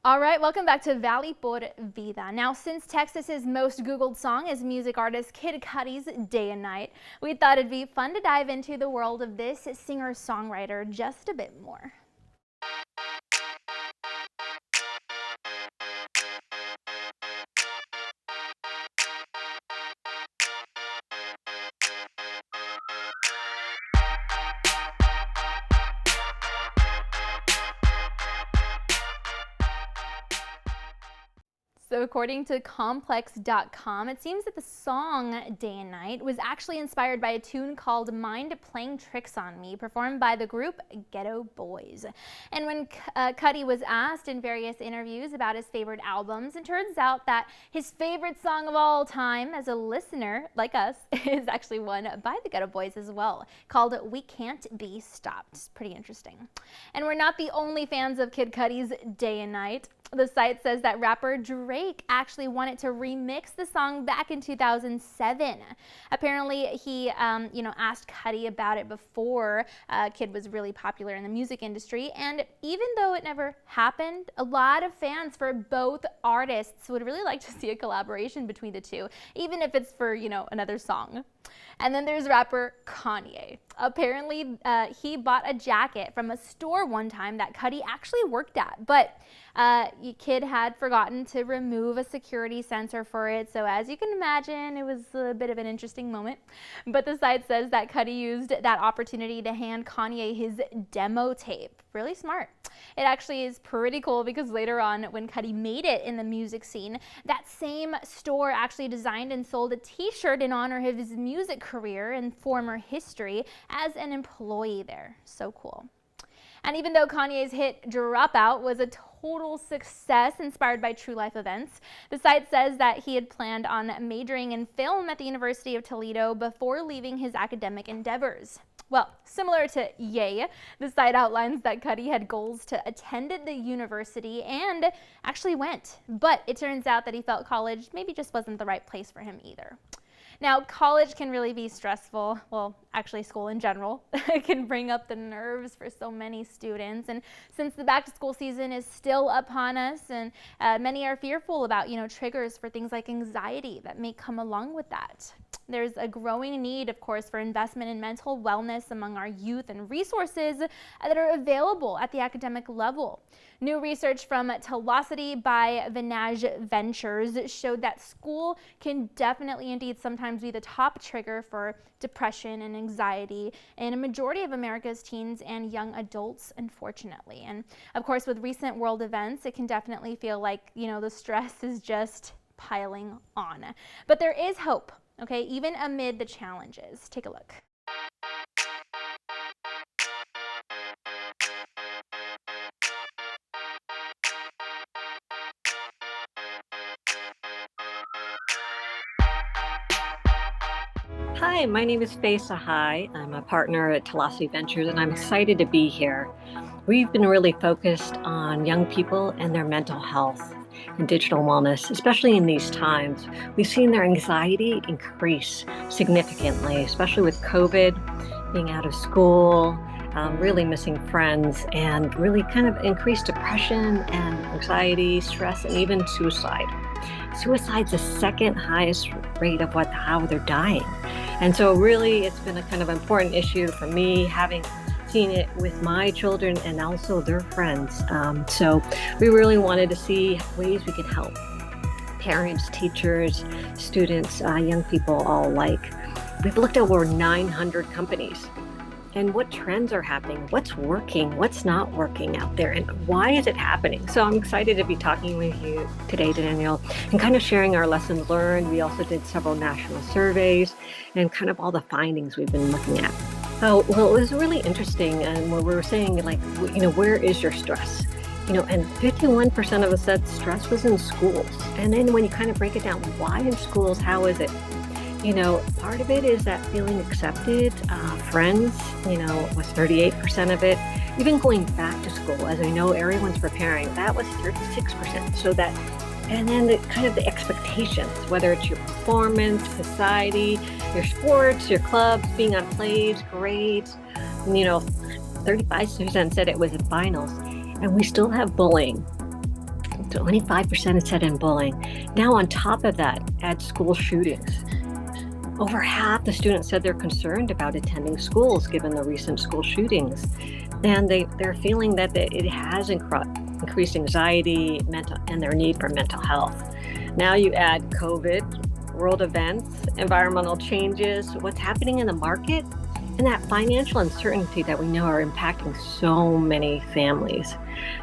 All right, welcome back to Valley por Vida. Now, since Texas's most Googled song is music artist Kid Cudi's Day and Night, we thought it'd be fun to dive into the world of this singer-songwriter just a bit more. So according to complex.com, it seems that the song Day and Night was actually inspired by a tune called Mind Playing Tricks on Me, performed by the group Geto Boys. And when Cudi was asked in various interviews about his favorite albums, it turns out that his favorite song of all time as a listener, like us, is actually one by the Geto Boys as well, called We Can't Be Stopped. It's pretty interesting. And we're not the only fans of Kid Cudi's Day and Night. The site says that rapper Drake actually wanted to remix the song back in 2007. Apparently, he asked Cudi about it before Kid was really popular in the music industry. And even though it never happened, a lot of fans for both artists would really like to see a collaboration between the two, even if it's for, another song. And then there's rapper Kanye. Apparently, he bought a jacket from a store one time that Cudi actually worked at, but Kid had forgotten to remove a security sensor for it, so as you can imagine, it was a bit of an interesting moment. But the site says that Cudi used that opportunity to hand Kanye his demo tape. Really smart. It actually is pretty cool because later on, when Cudi made it in the music scene, that same store actually designed and sold a t-shirt in honor of his music career and former history as an employee there. So cool. And even though Kanye's hit Dropout was a total success inspired by true life events, the site says that he had planned on majoring in film at the University of Toledo before leaving his academic endeavors. Well, similar to Ye, the site outlines that Cudi had goals to attend the university and actually went. But it turns out that he felt college maybe just wasn't the right place for him either. Now, college can really be stressful. Well, actually school in general. It can bring up the nerves for so many students. And since the back to school season is still upon us, and many are fearful about, triggers for things like anxiety that may come along with that. There's a growing need, of course, for investment in mental wellness among our youth and resources that are available at the academic level. New research from Telstra by Ventures showed that school can definitely indeed sometimes be the top trigger for depression and anxiety in a majority of America's teens and young adults, unfortunately. And of course, with recent world events, it can definitely feel like, the stress is just piling on. But there is hope, okay, even amid the challenges. Take a look. Hi, my name is Faye Sahai. I'm a partner at Telstra Ventures, and I'm excited to be here. We've been really focused on young people and their mental health and digital wellness, especially in these times. We've seen their anxiety increase significantly, especially with COVID, being out of school, really missing friends, and really kind of increased depression and anxiety, stress, and even suicide. Suicide's the second highest rate of how they're dying. And so really it's been a kind of important issue for me, having seen it with my children and also their friends. So we really wanted to see ways we could help parents, teachers, students, young people all alike. We've looked at over 900 companies and what trends are happening, what's working, what's not working out there, and why is it happening? So I'm excited to be talking with you today, Danielle, and kind of sharing our lessons learned. We also did several national surveys and kind of all the findings we've been looking at. Oh, well, it was really interesting, and where we were saying, where is your stress? And 51% of us said stress was in schools. And then when you kind of break it down, why in schools, how is it? Part of it is that feeling accepted, friends, was 38% of it. Even going back to school, as I know everyone's preparing, that was 36%. So that, and then the expectations, whether it's your performance, society, your sports, your clubs, being on plays, grades, 35% said it was at finals. And we still have bullying. 25% had said in bullying. Now on top of that, add school shootings. Over half the students said they're concerned about attending schools given the recent school shootings. And they're feeling that it has increased anxiety and their need for mental health. Now you add COVID, world events, environmental changes, what's happening in the market, and that financial uncertainty that we know are impacting so many families.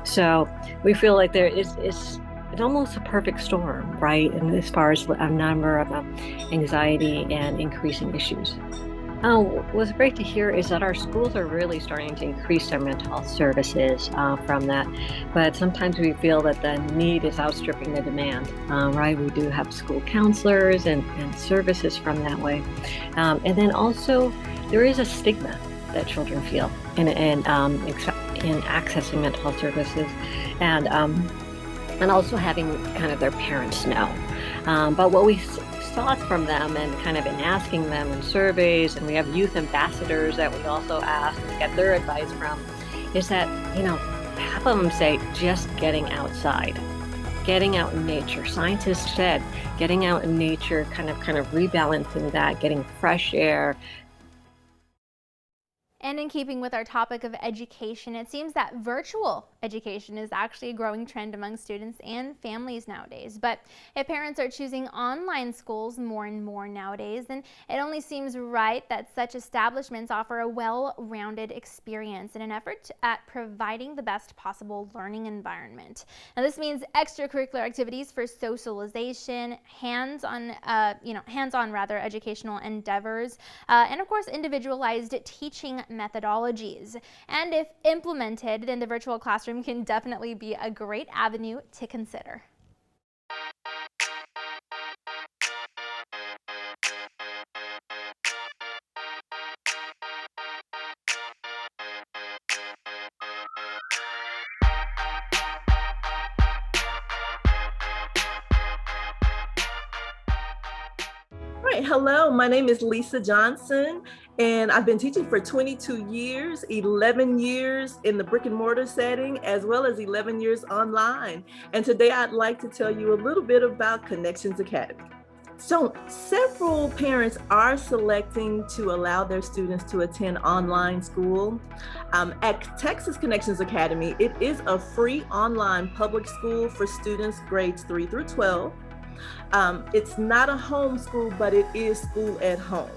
So we feel like it's almost a perfect storm, right? And as far as a number of anxiety and increasing issues. What's great to hear is that our schools are really starting to increase their mental health services from that. But sometimes we feel that the need is outstripping the demand, right? We do have school counselors and services from that way. And then also, there is a stigma that children feel in accessing mental health services and also having kind of their parents know. But what we saw from them and kind of in asking them in surveys, and we have youth ambassadors that we also ask to get their advice from, is that, half of them say just getting outside, getting out in nature. Scientists said getting out in nature, kind of rebalancing that, getting fresh air. And in keeping with our topic of education, it seems that virtual education is actually a growing trend among students and families nowadays. But if parents are choosing online schools more and more nowadays, then it only seems right that such establishments offer a well-rounded experience in an effort at providing the best possible learning environment. Now, this means extracurricular activities for socialization, hands-on educational endeavors, and of course, individualized teaching methodologies. And if implemented, then the virtual classroom can definitely be a great avenue to consider. Right. Hello, my name is Lisa Johnson, and I've been teaching for 22 years, 11 years in the brick and mortar setting, as well as 11 years online. And today I'd like to tell you a little bit about Connections Academy. So several parents are selecting to allow their students to attend online school. At Texas Connections Academy, it is a free online public school for students grades 3 through 12. It's not a home school, but it is school at home.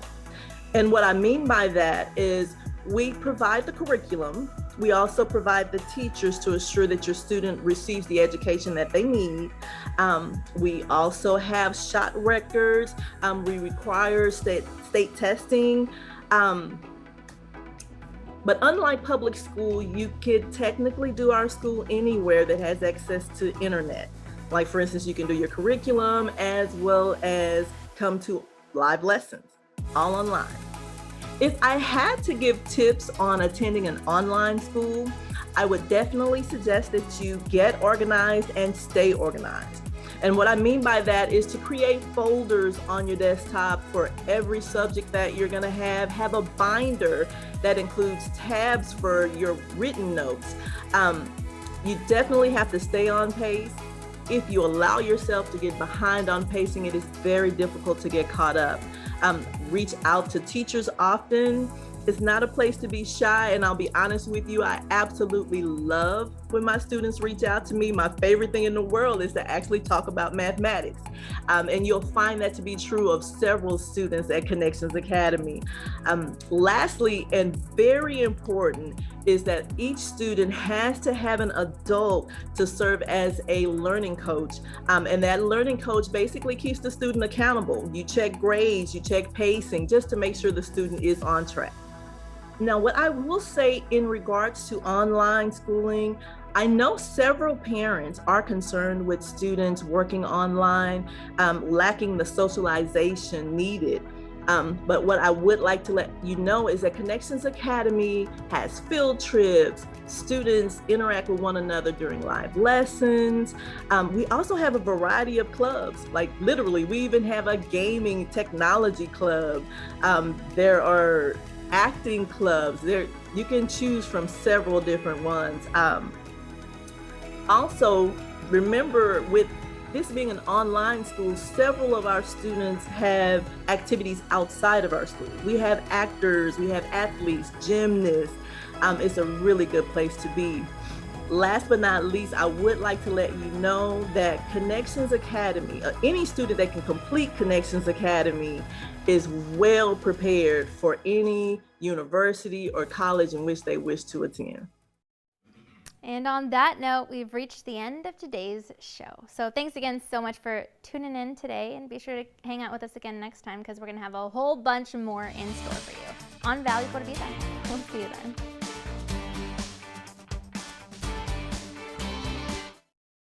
And what I mean by that is we provide the curriculum. We also provide the teachers to assure that your student receives the education that they need. We also have shot records. We require state testing. But unlike public school, you could technically do our school anywhere that has access to internet. Like, for instance, you can do your curriculum as well as come to live lessons, all online. If I had to give tips on attending an online school, I would definitely suggest that you get organized and stay organized. And what I mean by that is to create folders on your desktop for every subject that you're going to have a binder that includes tabs for your written notes. You definitely have to stay on pace. If you allow yourself to get behind on pacing, it is very difficult to get caught up. Reach out to teachers often. It's not a place to be shy, and I'll be honest with you, I absolutely love when my students reach out to me. My favorite thing in the world is to actually talk about mathematics. And you'll find that to be true of several students at Connections Academy. Lastly, and very important, is that each student has to have an adult to serve as a learning coach. And that learning coach basically keeps the student accountable. You check grades, you check pacing, just to make sure the student is on track. Now, what I will say in regards to online schooling, I know several parents are concerned with students working online, lacking the socialization needed. But what I would like to let you know is that Connections Academy has field trips, students interact with one another during live lessons. We also have a variety of clubs, like literally, we even have a gaming technology club. There are acting clubs. You can choose from several different ones. Also, remember, with this being an online school, several of our students have activities outside of our school. We have actors, we have athletes, gymnasts. It's a really good place to be. Last but not least, I would like to let you know that Connections Academy, any student that can complete Connections Academy is well prepared for any university or college in which they wish to attend. And on that note, we've reached the end of today's show. So thanks again so much for tuning in today, and be sure to hang out with us again next time because we're going to have a whole bunch more in store for you on Valley for Vida. We'll see you then.